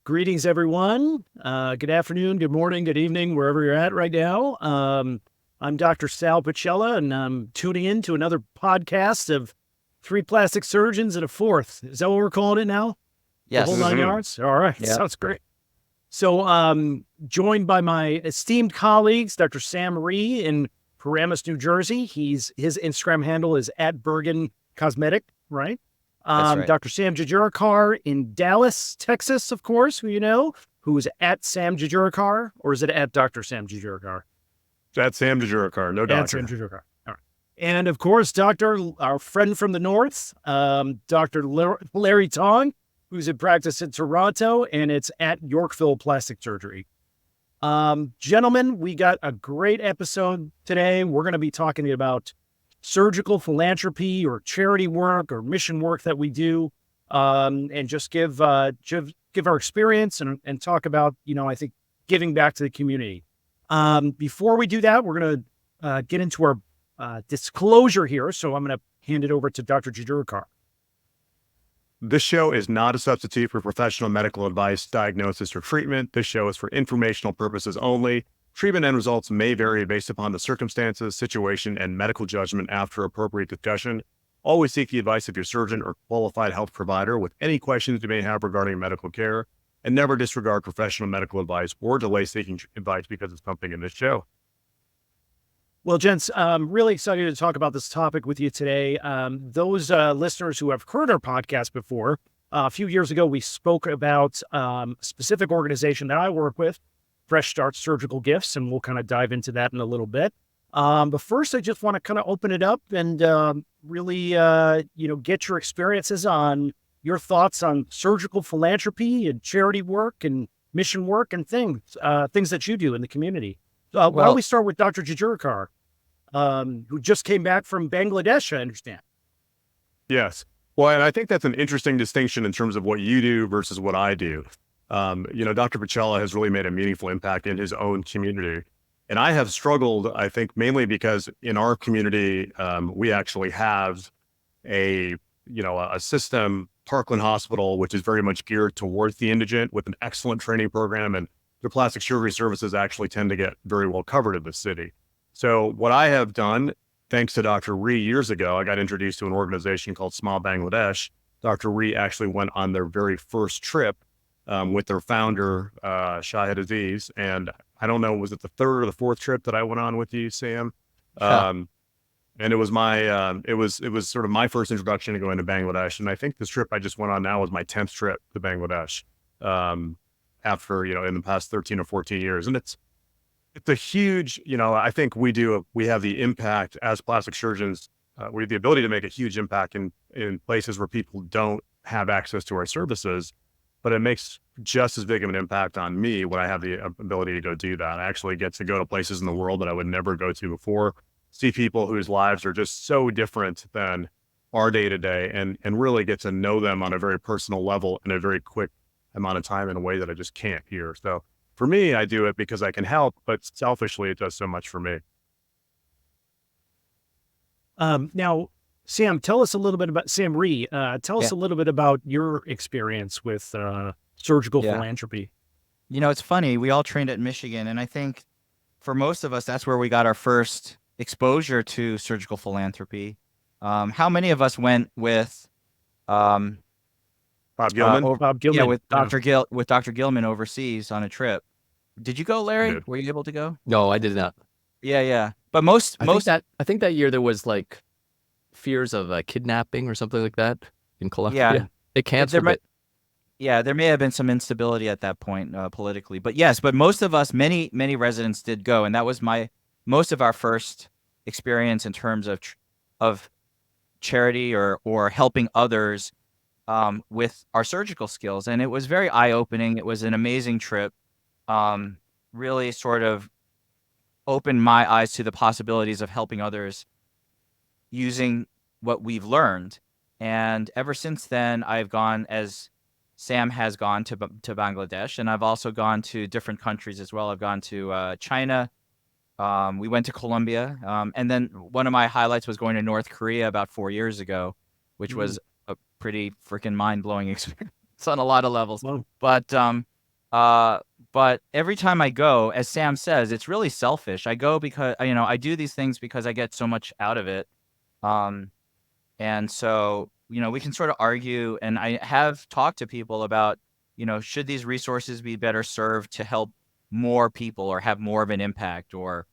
Greetings, everyone. Good afternoon, good morning, good evening, wherever you're at right now. I'm Dr. Sal Pacella, and I'm tuning in to another podcast of three plastic surgeons and a fourth. Is that what we're calling it now? Yes. The whole 9 yards? All right. Yep. Sounds great. So, joined by my esteemed colleagues, Dr. Sam Rhee in Paramus, New Jersey. His Instagram handle is @BergenCosmetic, right? That's right. Dr. Sam Jejurikar in Dallas, Texas, of course, who you know, who is @Sam Jejurikar, or is it @Dr. Sam Jejurikar? That's Sam Jejurikar, no doctor. Sam Jejurikar. All right. And of course, our friend from the north, Dr. Larry Tong, who's in practice in Toronto, and it's @Yorkville Plastic Surgery. Gentlemen, we got a great episode today. We're going to be talking about surgical philanthropy or charity work or mission work that we do, and just give our experience and talk about, I think, giving back to the community. Before we do that, we're going to get into our disclosure here. So I'm going to hand it over to Dr. Jejurikar. This show is not a substitute for professional medical advice, diagnosis, or treatment. This show is for informational purposes only. Treatment and results may vary based upon the circumstances, situation, and medical judgment after appropriate discussion. Always seek the advice of your surgeon or qualified health provider with any questions you may have regarding medical care, and never disregard professional medical advice or delay seeking advice because of something in this show. Well, gents, I'm really excited to talk about this topic with you today. Those listeners who have heard our podcast before, a few years ago, we spoke about a specific organization that I work with, Fresh Start Surgical Gifts, and we'll kind of dive into that in a little bit. But first, I just want to kind of open it up and really, get your experiences on your thoughts on surgical philanthropy and charity work and mission work and things that you do in the community. Why don't we start with Dr. Jejurikar, who just came back from Bangladesh, I understand. Yes. Well, and I think that's an interesting distinction in terms of what you do versus what I do. Dr. Pacella has really made a meaningful impact in his own community. And I have struggled, I think, mainly because in our community, we actually have a system, Parkland Hospital, which is very much geared towards the indigent with an excellent training program. And the plastic surgery services actually tend to get very well covered in the city. So what I have done, thanks to Dr. Rhee years ago, I got introduced to an organization called Smile Bangladesh. Dr. Rhee actually went on their very first trip with their founder, Shahid Aziz. And I don't know, was it the third or the fourth trip that I went on with you, Sam? And it was it was sort of my first introduction to going to Bangladesh. And I think this trip I just went on now was my 10th trip to Bangladesh after, in the past 13 or 14 years. And it's a huge, I think we have the impact as plastic surgeons. We have the ability to make a huge impact in places where people don't have access to our services. But it makes just as big of an impact on me when I have the ability to go do that. I actually get to go to places in the world that I would never go to before, see people whose lives are just so different than our day to day, and really get to know them on a very personal level in a very quick amount of time in a way that I just can't here. So for me, I do it because I can help, but selfishly, it does so much for me. Now, Sam, tell us a little bit about Sam Rhee. Tell us a little bit about your experience with surgical philanthropy. It's funny. We all trained at Michigan, and I think for most of us, that's where we got our first exposure to surgical philanthropy. How many of us went with Bob Gilman? Bob Gilman. Yeah, with Dr. Gilman overseas on a trip. Did you go, Larry? Were you able to go? No, I did not. Yeah. But I think that year there was like fears of kidnapping or something like that in Colombia. Yeah. They canceled it. Yeah, there may have been some instability at that point politically, but yes, but most of us, many residents did go, and that was most of our first experience in terms of charity or helping others with our surgical skills, and it was very eye-opening. It was an amazing trip. Really sort of opened my eyes to the possibilities of helping others using what we've learned. And ever since then, I've gone, as Sam has gone, to Bangladesh, and I've also gone to different countries as well. I've gone to China. We went to Colombia. And then one of my highlights was going to North Korea about 4 years ago, which was a pretty freaking mind-blowing experience on a lot of levels. Wow. But But every time I go, as Sam says, it's really selfish. I go because, I do these things because I get so much out of it. And so, we can sort of argue, and I have talked to people about, should these resources be better served to help more people or have more of an impact, or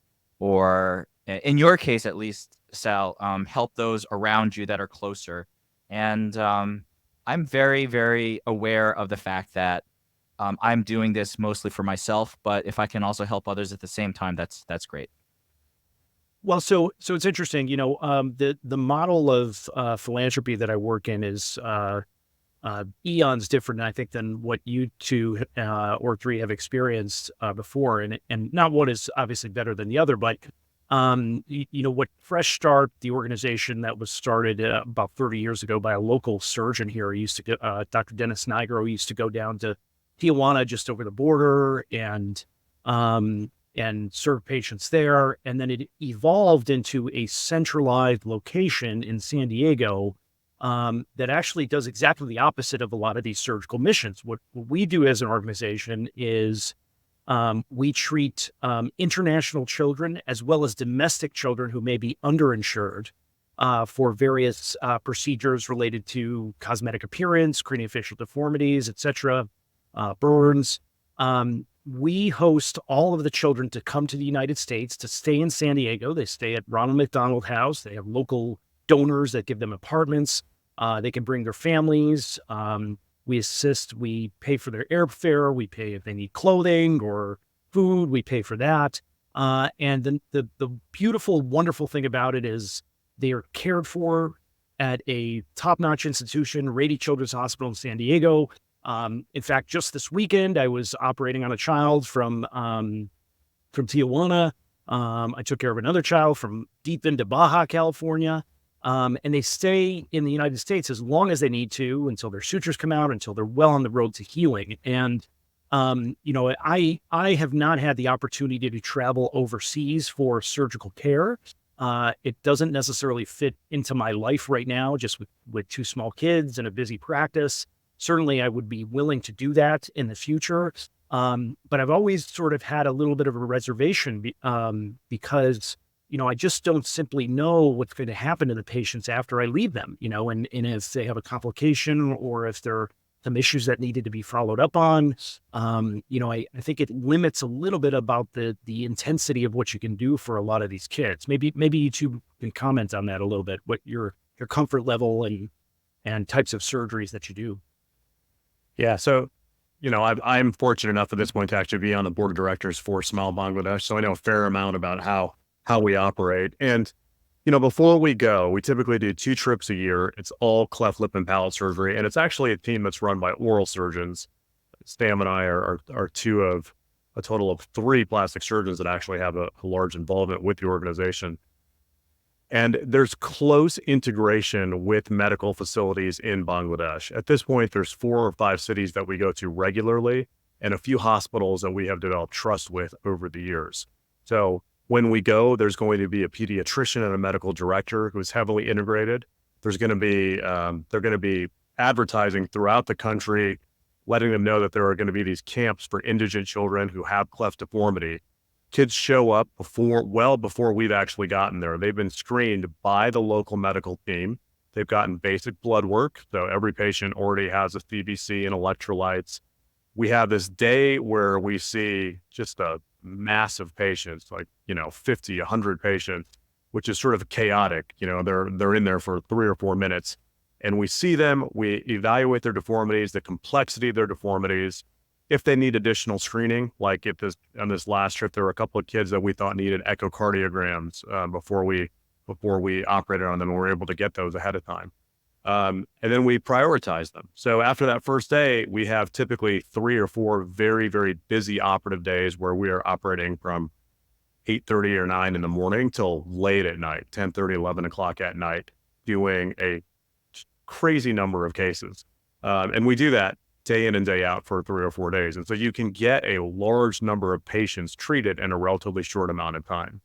in your case, at least, Sal, help those around you that are closer. And I'm very, very aware of the fact that I'm doing this mostly for myself, but if I can also help others at the same time, that's great. Well, so it's interesting, the model of philanthropy that I work in is eons different, I think, than what you two or three have experienced before, and not one is obviously better than the other, but what Fresh Start, the organization that was started about 30 years ago by a local surgeon here, he used to go, Dr. Dennis Nigro, used to go down to Tijuana, just over the border, and serve patients there. And then it evolved into a centralized location in San Diego that actually does exactly the opposite of a lot of these surgical missions. What we do as an organization is we treat international children as well as domestic children who may be underinsured for various procedures related to cosmetic appearance, craniofacial deformities, etc., burns. We host all of the children to come to the United States to stay in San Diego. They stay at Ronald McDonald House. They have local donors that give them apartments. They can bring their families. We assist. We pay for their airfare. We pay if they need clothing or food. We pay for that. And then the beautiful, wonderful thing about it is they are cared for at a top-notch institution, Rady Children's Hospital in San Diego. In fact, just this weekend, I was operating on a child from Tijuana. I took care of another child from deep into Baja, California. And they stay in the United States as long as they need to until their sutures come out, until they're well on the road to healing. And, I have not had the opportunity to travel overseas for surgical care. It doesn't necessarily fit into my life right now, just with two small kids and a busy practice. Certainly, I would be willing to do that in the future. But I've always sort of had a little bit of a reservation because, I just don't simply know what's going to happen to the patients after I leave them, and if they have a complication or if there are some issues that needed to be followed up on. I think it limits a little bit about the intensity of what you can do for a lot of these kids. Maybe you two can comment on that a little bit, what your comfort level and types of surgeries that you do. Yeah. So, I'm fortunate enough at this point to actually be on the board of directors for Smile Bangladesh. So I know a fair amount about how we operate. And, before we go, we typically do 2 trips a year. It's all cleft lip and palate surgery. And it's actually a team that's run by oral surgeons. Sam and I are 2 of a total of 3 plastic surgeons that actually have a large involvement with the organization. And there's close integration with medical facilities in Bangladesh. At this point, there's 4 or 5 cities that we go to regularly and a few hospitals that we have developed trust with over the years. So when we go, there's going to be a pediatrician and a medical director who's heavily integrated. There's going to be, they're going to be advertising throughout the country, letting them know that there are going to be these camps for indigent children who have cleft deformity. Kids show up well before we've actually gotten there. They've been screened by the local medical team. They've gotten basic blood work. So every patient already has a CBC and electrolytes. We have this day where we see just a massive patients, like, 50, 100 patients, which is sort of chaotic. They're in there for 3 or 4 minutes and we see them, we evaluate their deformities, the complexity of their deformities. If they need additional screening, like on this last trip, there were a couple of kids that we thought needed echocardiograms before we operated on them, and we were able to get those ahead of time. And then we prioritize them. So after that first day, we have typically 3 or 4 very, very busy operative days where we are operating from 8:30 or 9 in the morning till late at night, 10:30, 11 o'clock at night, doing a crazy number of cases. And we do that day in and day out for 3 or 4 days. And so you can get a large number of patients treated in a relatively short amount of time.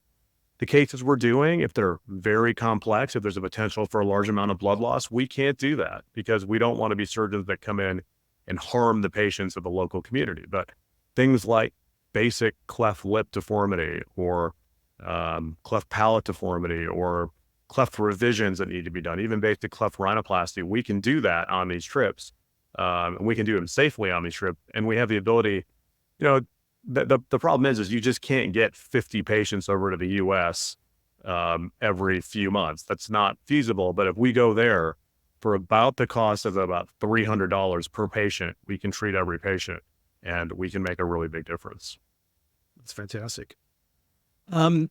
The cases we're doing, if they're very complex, if there's a potential for a large amount of blood loss, we can't do that because we don't want to be surgeons that come in and harm the patients of the local community. But things like basic cleft lip deformity or cleft palate deformity or cleft revisions that need to be done, even basic cleft rhinoplasty. We can do that on these trips. And we can do them safely on these trips. And we have the ability, the problem is you just can't get 50 patients over to the US every few months. That's not feasible. But if we go there for about the cost of about $300 per patient, we can treat every patient and we can make a really big difference. That's fantastic. It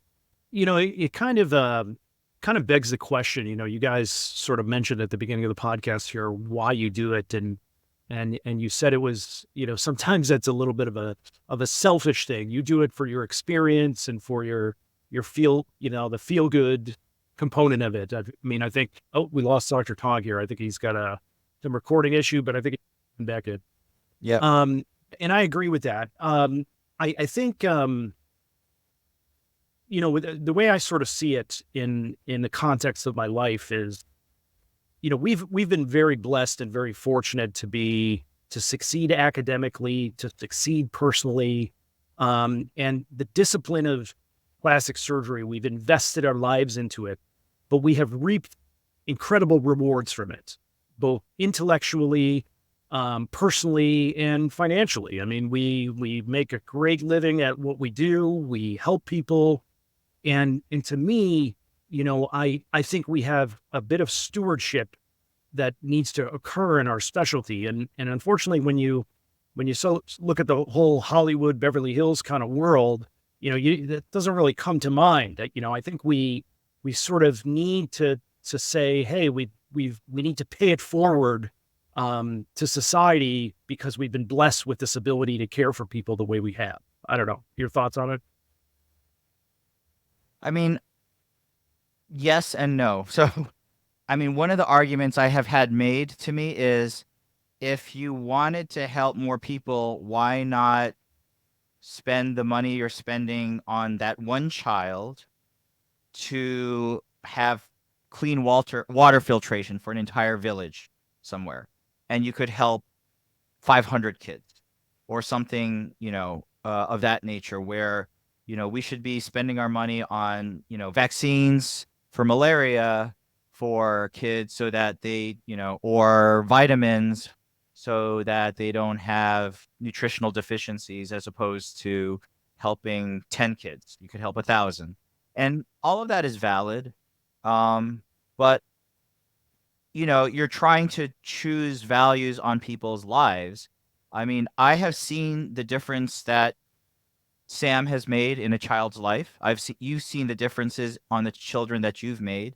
kind of begs the question, you guys sort of mentioned at the beginning of the podcast here why you do it, and you said it was, sometimes that's a little bit of a selfish thing. You do it for your experience and for your feel, the feel good component of it. I mean, I think, we lost Dr. Tong here. I think he's got some recording issue, but I think he's back in. Yeah. And I agree with that. I think, with the way I sort of see it in the context of my life is, we've been very blessed and very fortunate to succeed academically, to succeed personally. And the discipline of plastic surgery, we've invested our lives into it, but we have reaped incredible rewards from it, both intellectually, personally, and financially. I mean, we make a great living at what we do. We help people. And to me, I think we have a bit of stewardship that needs to occur in our specialty. And unfortunately, when you look at the whole Hollywood, Beverly Hills kind of world, that doesn't really come to mind. I think we sort of need to say, hey, we need to pay it forward to society because we've been blessed with this ability to care for people the way we have. I don't know. Your thoughts on it? I mean, yes and no. So, I mean, one of the arguments I have had made to me is if you wanted to help more people, why not spend the money you're spending on that one child to have clean water filtration for an entire village somewhere? And you could help 500 kids or something, of that nature where we should be spending our money on, vaccines for malaria for kids so that they, or vitamins so that they don't have nutritional deficiencies, as opposed to helping 10 kids. You could help 1,000. And all of that is valid. But, you're trying to choose values on people's lives. I mean, I have seen the difference that Sam has made in a child's life. You've seen the differences on the children that you've made,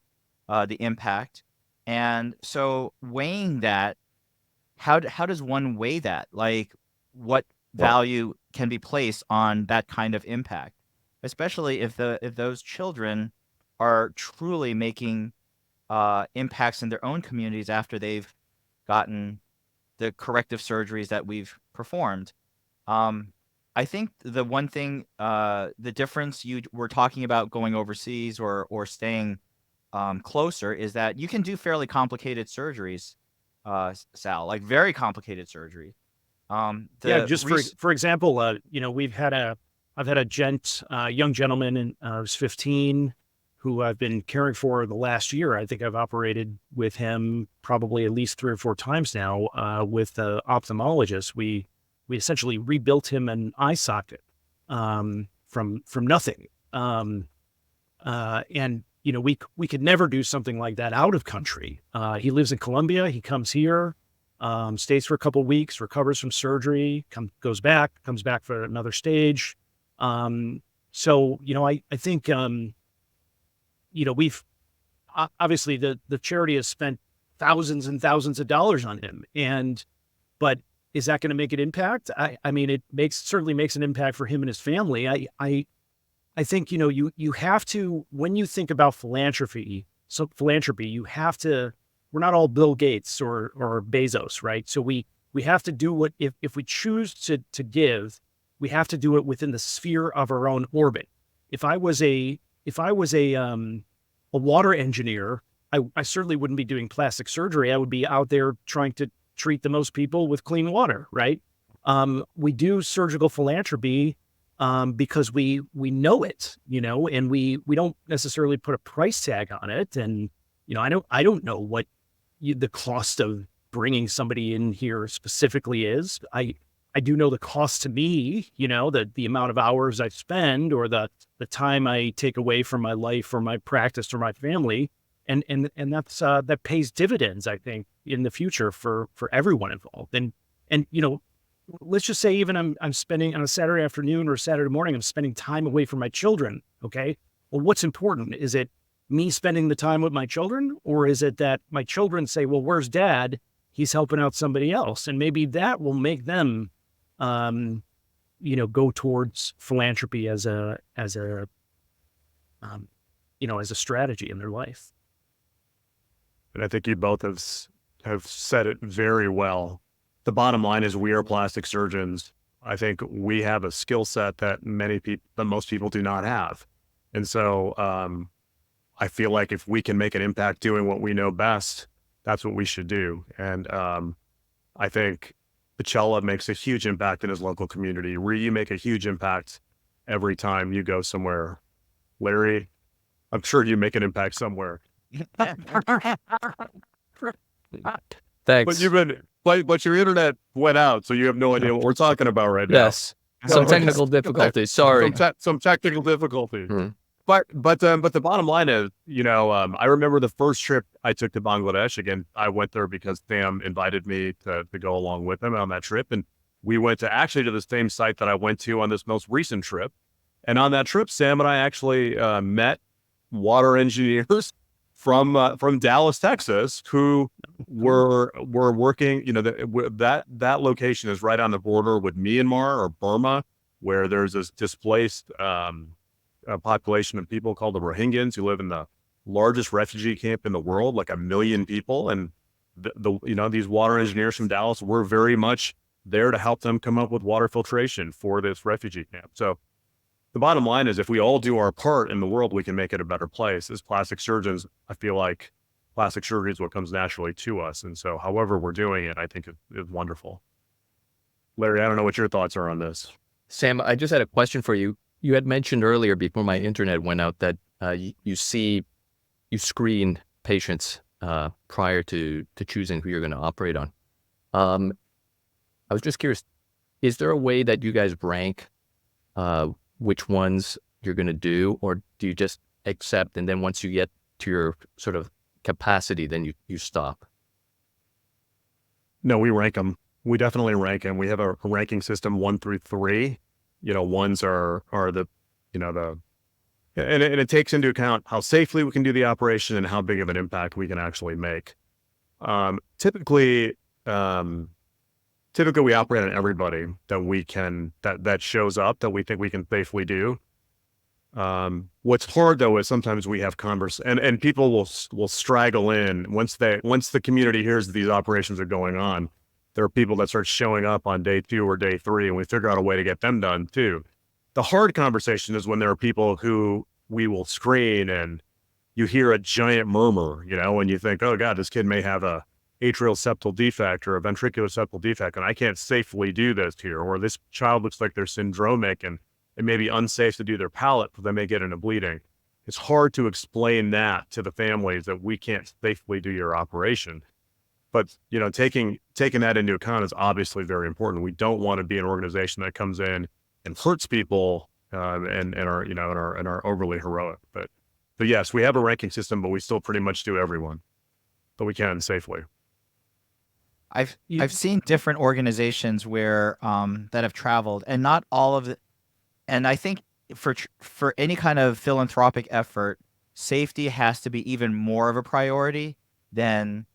the impact. And so weighing that, how does one weigh that? Like, what value can be placed on that kind of impact, especially if those children are truly making impacts in their own communities after they've gotten the corrective surgeries that we've performed. I think the one thing, the difference you were talking about going overseas or staying closer is that you can do fairly complicated surgeries, Sal, like very complicated surgery. Just for example, I've had a young gentleman, and was 15, who I've been caring for the last year. I think I've operated with him probably at least 3 or 4 times now with the ophthalmologist. We essentially rebuilt him an eye socket from nothing. And we could never do something like that out of country. He lives in Colombia. He comes here, stays for a couple of weeks, recovers from surgery, comes back for another stage. So, I think, we've obviously the charity has spent thousands and thousands of dollars on him. But is that going to make an impact? I mean, it certainly makes an impact for him and his family. I think, you have to, when you think about philanthropy, you have to, we're not all Bill Gates or Bezos, right? So we have to do what, if we choose to give, we have to do it within the sphere of our own orbit. If I was a water engineer, I certainly wouldn't be doing plastic surgery. I would be out there trying to treat the most people with clean water, right? We do surgical philanthropy because we know it, and we don't necessarily put a price tag on it. And I don't know what the cost of bringing somebody in here specifically is. I do know the cost to me, the amount of hours I spend, or the time I take away from my life or my practice or my family. And that's that pays dividends, I think, in the future for everyone involved. And let's just say even I'm spending on a Saturday afternoon or Saturday morning, I'm spending time away from my children. Okay. Well, what's important? Is it me spending the time with my children, or is it that my children say, well, where's dad? He's helping out somebody else. And maybe that will make them, go towards philanthropy as a strategy in their life. And I think you both have said it very well. The bottom line is we are plastic surgeons. I think we have a skill set that most people do not have. And so I feel like if we can make an impact doing what we know best, that's what we should do. And I think Pacella makes a huge impact in his local community. Rhee, you make a huge impact every time you go somewhere. Larry, I'm sure you make an impact somewhere. Thanks. But your internet went out, so you have no idea what we're talking about right now. Yes. Some technical difficulties. Sorry. Some technical difficulty. Mhm. But the bottom line is, I remember the first trip I took to Bangladesh. Again, I went there because Sam invited me to go along with him on that trip, and we went to the same site that I went to on this most recent trip. And on that trip, Sam and I actually met water engineers from Dallas, Texas, who were working. That location is right on the border with Myanmar or Burma, where there's this displaced a population of people called the Rohingyas who live in the largest refugee camp in the world, like 1 million people. And these water engineers from Dallas were very much there to help them come up with water filtration for this refugee camp. So the bottom line is if we all do our part in the world, we can make it a better place. As plastic surgeons, I feel like plastic surgery is what comes naturally to us. And so however we're doing it, I think is wonderful. Larry, I don't know what your thoughts are on this. Sam, I just had a question for you. You had mentioned earlier before my internet went out that you screen patients prior to choosing who you're going to operate on. I was just curious, is there a way that you guys rank which ones you're going to do, or do you just accept and then once you get to your sort of capacity, then you stop? No, we rank them. We definitely rank them. We have a ranking system 1 through 3. Ones are the, and it takes into account how safely we can do the operation and how big of an impact we can actually make. Typically we operate on everybody that shows up that we think we can safely do. What's hard though is sometimes we have and people will straggle in once the community hears that these operations are going on. There are people that start showing up on day 2 or day 3, and we figure out a way to get them done too. The hard conversation is when there are people who we will screen and you hear a giant murmur, and you think, oh God, this kid may have a atrial septal defect or a ventricular septal defect, and I can't safely do this here. Or this child looks like they're syndromic and it may be unsafe to do their palate because they may get into bleeding. It's hard to explain that to the families that we can't safely do your operation. But, taking that into account is obviously very important. We don't want to be an organization that comes in and hurts people and are overly heroic. But yes, we have a ranking system, but we still pretty much do everyone, but we can safely. I've seen different organizations where that have traveled, and not all of it. And I think for any kind of philanthropic effort, safety has to be even more of a priority than.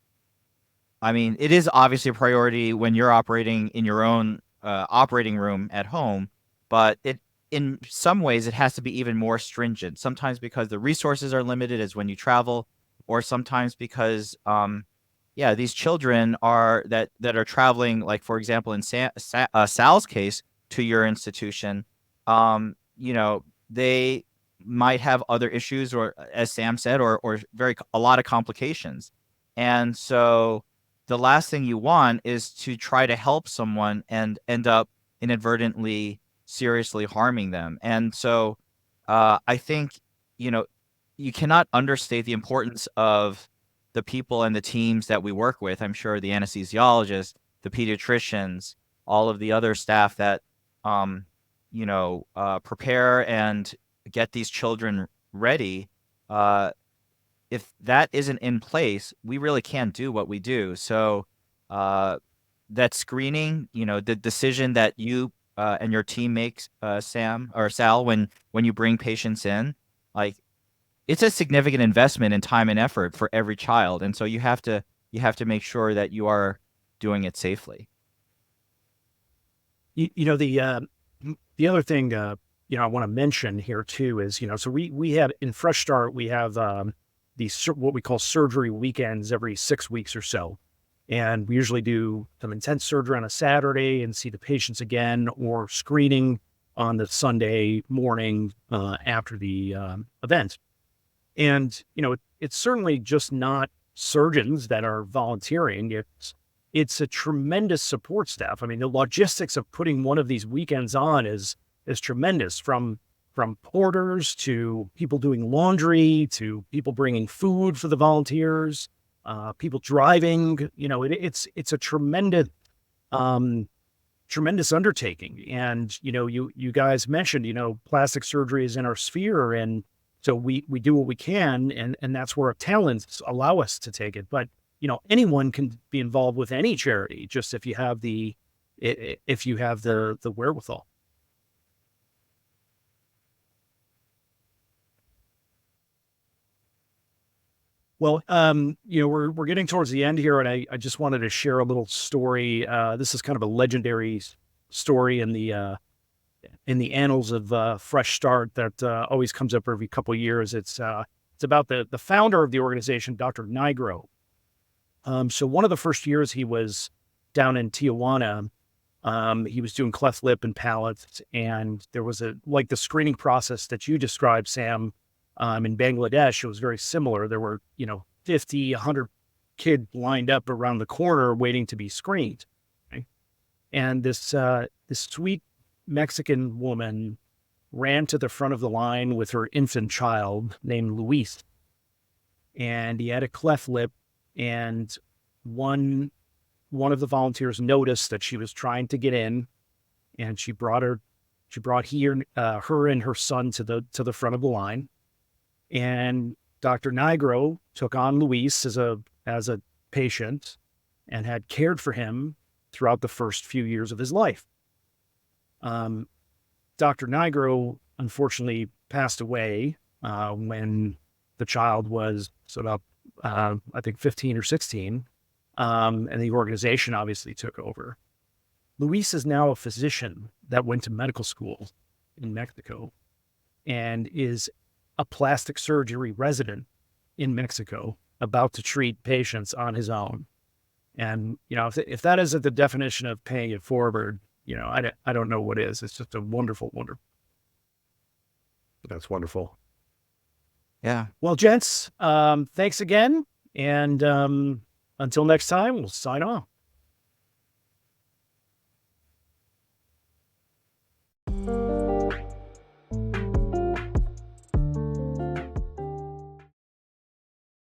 I mean, it is obviously a priority when you're operating in your own operating room at home, but in some ways it has to be even more stringent. Sometimes because the resources are limited as when you travel, or sometimes because these children that are traveling, like for example in Sal's case to your institution, they might have other issues, or as Sam said, or a lot of complications, and so the last thing you want is to try to help someone and end up inadvertently seriously harming them. And so I think, you cannot understate the importance of the people and the teams that we work with. I'm sure the anesthesiologists, the pediatricians, all of the other staff that, prepare and get these children ready. If that isn't in place, we really can't do what we do. So that screening, the decision that you and your team makes, Sam or Sal, when you bring patients in, like, it's a significant investment in time and effort for every child, and so you have to make sure that you are doing it safely. The other thing I want to mention here too is so we have in Fresh Start we have these what we call surgery weekends every 6 weeks or so, and we usually do some intense surgery on a Saturday and see the patients again, or screening on the Sunday morning after the event. And, it's certainly just not surgeons that are volunteering. It's a tremendous support staff. I mean, the logistics of putting one of these weekends on is tremendous, from porters to people doing laundry to people bringing food for the volunteers, people driving. It's a tremendous undertaking. And, you guys mentioned, plastic surgery is in our sphere, and so we do what we can, and that's where our talents allow us to take it. But, anyone can be involved with any charity, just if you have the wherewithal. Well, we're getting towards the end here, and I just wanted to share a little story. This is kind of a legendary story in the annals of Fresh Start that always comes up every couple of years. It's about the founder of the organization, Dr. Nigro. So one of the first years he was down in Tijuana, he was doing cleft lip and palate, and there was like the screening process that you described, Sam, in Bangladesh. It was very similar. There were 50, 100 kids lined up around the corner waiting to be screened. Okay? And this sweet Mexican woman ran to the front of the line with her infant child named Luis, and he had a cleft lip, and one of the volunteers noticed that she was trying to get in, and she brought her and her son to the front of the line, and Dr. Nigro took on Luis as a patient and had cared for him throughout the first few years of his life. Dr. Nigro unfortunately passed away when the child was about, I think, 15 or 16, and the organization obviously took over. Luis is now a physician that went to medical school in Mexico and is a plastic surgery resident in Mexico, about to treat patients on his own. And, if that isn't the definition of paying it forward, I don't know what is. It's just a wonderful, wonderful. That's wonderful. Yeah. Well, gents, thanks again. And until next time, we'll sign off.